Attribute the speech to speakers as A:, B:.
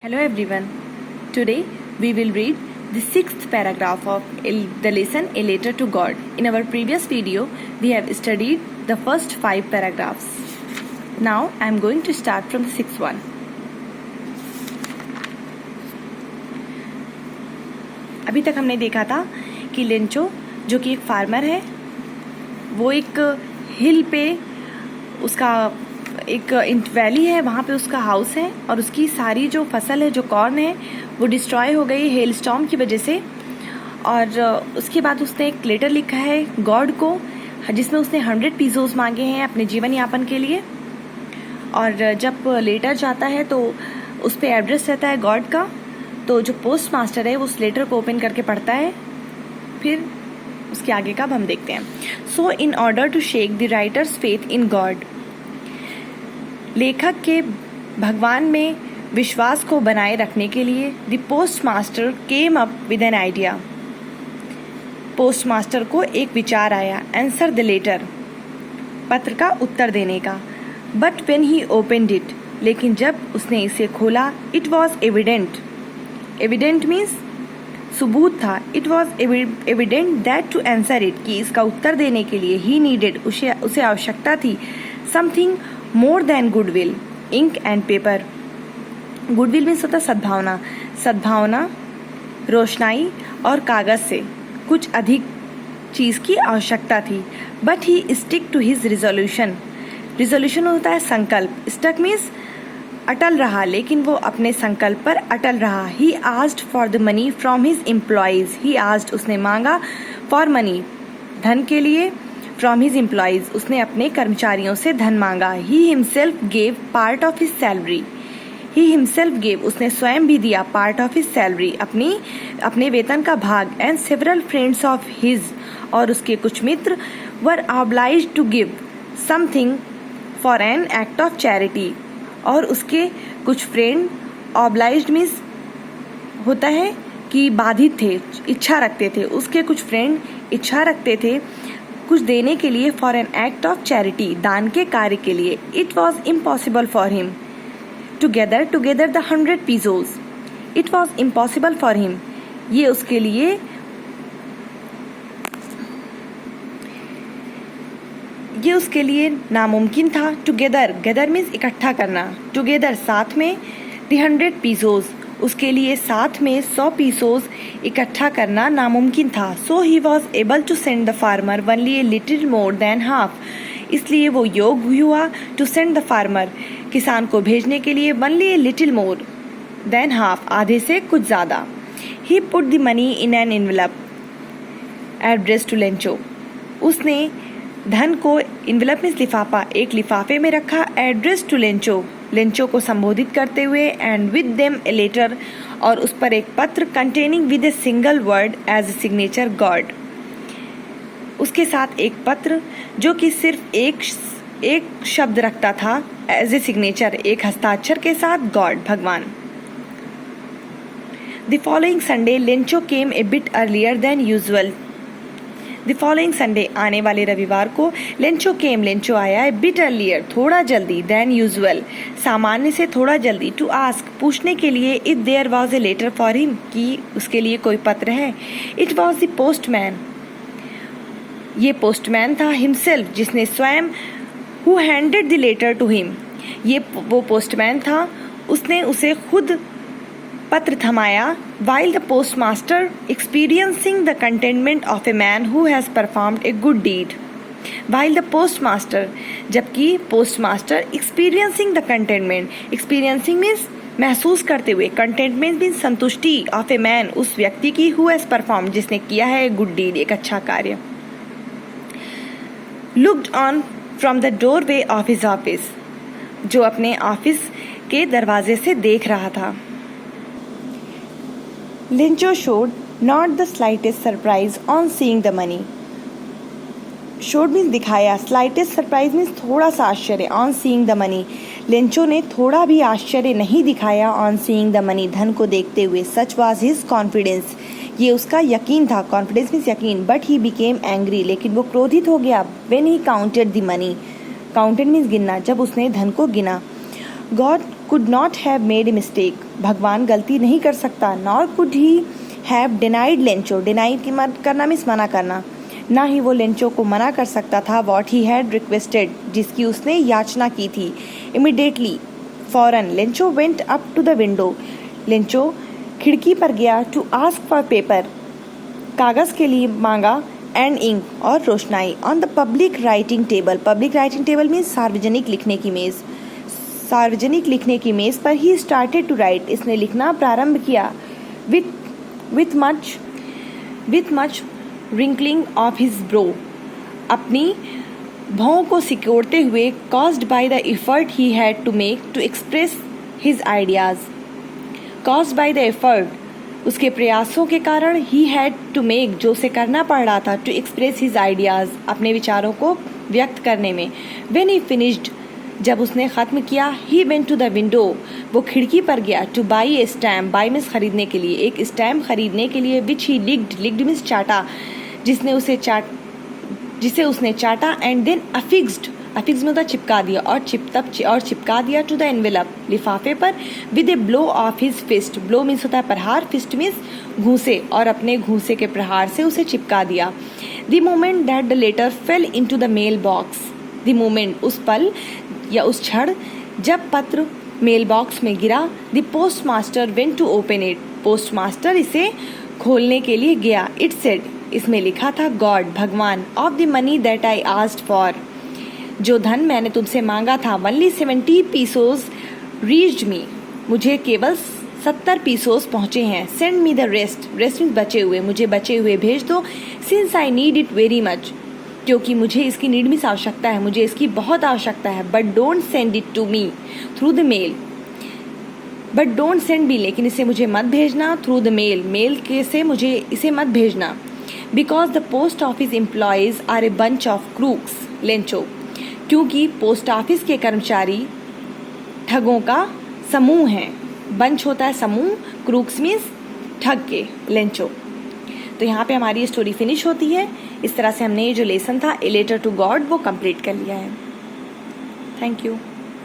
A: Hello everyone. Today we will read the sixth paragraph of the lesson A Letter to God. In our previous video we have studied the first 5 paragraphs. Now I am going to start from the sixth one. अभी तक हमने देखा था कि Lencho जो कि एक farmer है, वो एक हिल पे उसका एक वैली है, वहाँ पे उसका हाउस है और उसकी सारी जो फसल है, जो कॉर्न है, वो डिस्ट्रॉय हो गई हेल स्टॉर्म की वजह से। और उसके बाद उसने एक लेटर लिखा है गॉड को, जिसमें उसने 100 पीसोस मांगे हैं अपने जीवन यापन के लिए। और जब लेटर जाता है तो उस पर एड्रेस रहता है गॉड का, तो जो पोस्ट मास्टर है वो उस लेटर को ओपन करके पढ़ता है। फिर उसके आगे का अब हम देखते हैं। So in order to shake the writer's faith in God, लेखक के भगवान में विश्वास को बनाए रखने के लिए the post master came up with an idea, post master को एक विचार आया, आंसर द लेटर, पत्र का उत्तर देने का। But when he opened it, लेकिन जब उसने इसे खोला, it was evident, evident means सबूत था, it was evident that to answer it, कि इसका उत्तर देने के लिए ही नीडेड, उसे आवश्यकता थी, something more than goodwill, ink and paper. Goodwill means होता सद्भावना, सद्भावना, रोशनाई और कागज से कुछ अधिक चीज़ की आवश्यकता थी। But he stick to his resolution, resolution होता है संकल्प, स्टक मीन्स अटल रहा, लेकिन वो अपने संकल्प पर अटल रहा। He asked for the money from his employees, he asked उसने मांगा, फॉर मनी धन के लिए, फ्रॉम हिज एम्प्लॉयज उसने अपने कर्मचारियों से धन मांगा। He himself gave part of his salary, he himself gave उसने स्वयं भी दिया, पार्ट ऑफ हिज सैलरी अपने वेतन का भाग। And several friends of his, और उसके कुछ मित्र, were obliged to give something for an act of charity, और उसके कुछ फ्रेंड, ऑब्लाइज्ड मीन्स होता है कि बाधित थे, इच्छा रखते थे, उसके कुछ फ्रेंड इच्छा रखते थे कुछ देने के लिए, for an act of charity दान के कार्य के लिए। It was impossible for him to gather the 100 pesos, it was impossible for him, ये उसके लिए नामुमकिन था। टुगेदर, गेदर मीन्स इकट्ठा करना, टुगेदर साथ में, द 100 पीसोस उसके लिए साथ में 100 पीसोस इकट्ठा करना नामुमकिन था। So he was able to send the farmer only a little more than half, इसलिए वो योग्य हुआ टू सेंड द फार्मर किसान को भेजने के लिए, only a little more than half आधे से कुछ ज़्यादा। He put the money in an envelope address to Lencho, उसने धन को, इन्वेलप में लिफाफा, एक लिफाफे में रखा, एड्रेस टू लेंचो, लेंचो को संबोधित करते हुए, and with them a letter, और उस पर एक पत्र, containing with a single word as a signature God, उसके साथ एक पत्र जो कि सिर्फ एक शब्द रखता था एज ए सिग्नेचर, एक हस्ताक्षर के साथ, गॉड भगवान। The following Sunday Lencho came A bit earlier than usual, the following Sunday आने वाले रविवार को, लेंचो आया है, बिट अर्लियर थोड़ा जल्दी, देन यूजुअल सामान्य से थोड़ा जल्दी, टू आस्क पूछने के लिए, if there was a letter for him कि उसके लिए कोई पत्र है। इट वॉज द पोस्टमैन, ये पोस्टमैन था, हिमसेल्फ जिसने स्वयं, who handed the letter to him, ये वो पोस्टमैन था, उसने उसे खुद पत्र थमाया। While the postmaster experiencing the contentment of a man who has performed a good deed, while the postmaster, जबकि postmaster experiencing the contentment, experiencing means महसूस करते हुए, contentment means संतुष्टि, of a man उस व्यक्ति की, who has performed जिसने किया है good deed एक अच्छा कार्य, looked on from the doorway of his office, जो अपने ऑफिस के दरवाजे से देख रहा था। Lencho showed not the slightest surprise on seeing the money. Showed means दिखाया, slightest surprise means थोड़ा सा आश्चर्य, on seeing the money. Lencho ने थोड़ा भी आश्चर्य नहीं दिखाया on seeing the money, धन को देखते हुए। Such was his confidence, ये उसका यकीन था, confidence means यकीन। But he became angry, लेकिन वो क्रोधित हो गया, when he counted the money, counted means गिनना, जब उसने धन को गिना। God could not have made a mistake, भगवान गलती नहीं कर सकता। Nor could he have denied Lencho, deny की करना मीन्स मना करना, ना ही वो लेंचो को मना कर सकता था व्हाट ही हैड रिक्वेस्टेड, जिसकी उसने याचना की थी। इमिडिएटली, फौरन, Lencho went up to the window, Lencho खिड़की पर गया टू आस्क फॉर पेपर, कागज़ के लिए मांगा, एंड इंक और रोशनाई, on the public writing table, public writing table means सार्वजनिक लिखने की मेज़, सार्वजनिक लिखने की मेज़ पर ही स्टार्टेड टू राइट, इसने लिखना प्रारंभ किया, with much wrinkling of his brow, अपनी भौं को सिकोड़ते हुए, caused by the effort he had to make to express his ideas, caused by the effort, उसके प्रयासों के कारण, ही हैड टू मेक, जो उसे करना पड़ रहा था, टू एक्सप्रेस हिज आइडियाज़, अपने विचारों को व्यक्त करने में। व्हेन ही फिनिश्ड, जब उसने ख़त्म किया, he went to the window, वो खिड़की पर गया, to buy a stamp, buy means खरीदने के लिए, एक स्टैम्प खरीदने के लिए, विच ही लिक्ड मीन्स चाटा, जिसे उसने चाटा, एंड देन अफिक्स्ड में होता चिपका दिया, और चिपका दिया टू द एनवेलप, लिफाफे पर, with a blow of his fist, blow means होता है प्रहार, फिस्ट मीन्स घूंसे, और अपने घूंसे के प्रहार से उसे चिपका दिया। The moment that the letter fell into the mail box, the moment, उस पल या उस क्षण जब पत्र मेल बॉक्स में गिरा, the post master went to open it, post master इसे खोलने के लिए गया। इट सेड, इसमें लिखा था, गॉड, भगवान, of the money that I asked for, जो धन मैंने तुमसे मांगा था, only 70 pesos reached me, मुझे केवल 70 पीसोस पहुँचे हैं। Send me the rest means बचे हुए, मुझे बचे हुए भेज दो। Since I need it very much, क्योंकि मुझे इसकी नीड मीन्स आवश्यकता है, मुझे इसकी बहुत आवश्यकता है। But don't send it to me through the mail, but don't send me, लेकिन इसे मुझे मत भेजना, थ्रू द मेल के से मुझे इसे मत भेजना। Because the post office employees are a bunch of crooks, Lencho, क्योंकि पोस्ट ऑफिस के कर्मचारी ठगों का समूह हैं। बंच होता है समूह, क्रूक्स मीन्स ठग के, लेंचो। तो यहाँ पे हमारी स्टोरी फिनिश होती है। इस तरह से हमने ये जो लेसन था, ए लेटर टू गॉड, वो कंप्लीट कर लिया है। Thank you.